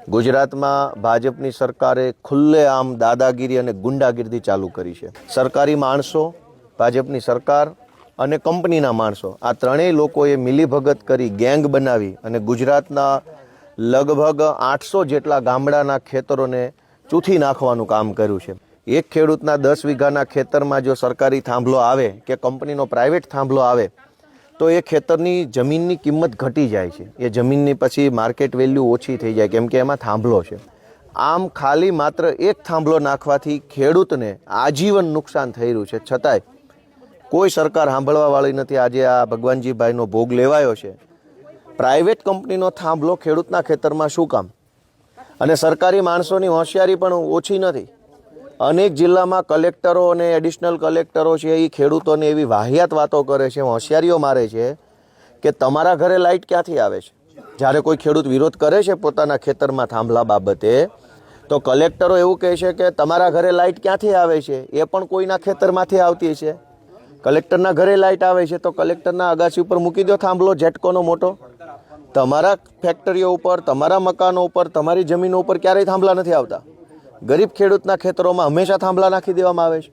ગુજરાતમાં ભાજપની સરકારે ખુલ્લેઆમ દાદાગીરી અને ગુંડાગીરી ચાલુ કરી છે। સરકારી માણસો, ભાજપની સરકાર અને કંપનીના માણસો આ ત્રણેય લોકોએ મિલીભગત કરી ગેંગ બનાવી અને ગુજરાતના લગભગ 800 જેટલા ગામડાના ખેતરોને ચૂથી નાખવાનું કામ કર્યું છે। એક ખેડૂતના 10 વીઘાના ખેતરમાં જો સરકારી થાંભલો આવે કે કંપનીનો પ્રાઇવેટ થાંભલો આવે તો એ ખેતરની જમીનની કિંમત ઘટી જાય છે। એ જમીનની પછી માર્કેટ વેલ્યુ ઓછી થઈ જાય કેમ કે એમાં થાંભલો છે। આમ ખાલી માત્ર એક થાંભલો નાખવાથી ખેડૂતને આજીવન નુકસાન થઈ રહ્યું છે, છતાંય કોઈ સરકાર સાંભળવાવાળી નથી। આજે આ ભગવાનજીભાઈનો ભોગ લેવાયો છે। પ્રાઇવેટ કંપનીનો થાંભલો ખેડૂતના ખેતરમાં શું કામ? અને સરકારી માણસોની હોશિયારી પણ ઓછી નથી। અનેક જિલ્લામાં કલેક્ટરો અને એડિશનલ કલેક્ટરો છે એ ખેડૂતોને એવી વાહિયાત વાતો કરે છે, હોશિયારીઓ મારે છે કે તમારા ઘરે લાઇટ ક્યાંથી આવે છે। જ્યારે કોઈ ખેડૂત વિરોધ કરે છે પોતાના ખેતરમાં થાંભલા બાબતે તો કલેક્ટરો એવું કહે છે કે તમારા ઘરે લાઇટ ક્યાંથી આવે છે, એ પણ કોઈના ખેતરમાંથી આવતી છે। કલેક્ટરના ઘરે લાઇટ આવે છે તો કલેક્ટરના અગાસી ઉપર મૂકી દો થાંભલો જેટકોનો મોટો। તમારા ફેક્ટરીઓ ઉપર, તમારા મકાનો ઉપર, તમારી જમીનો ઉપર ક્યારેય થાંભલા નથી આવતા। ગરીબ ખેડૂતના ખેતરોમાં હંમેશા થાંભલા નાખી દેવામાં આવે છે।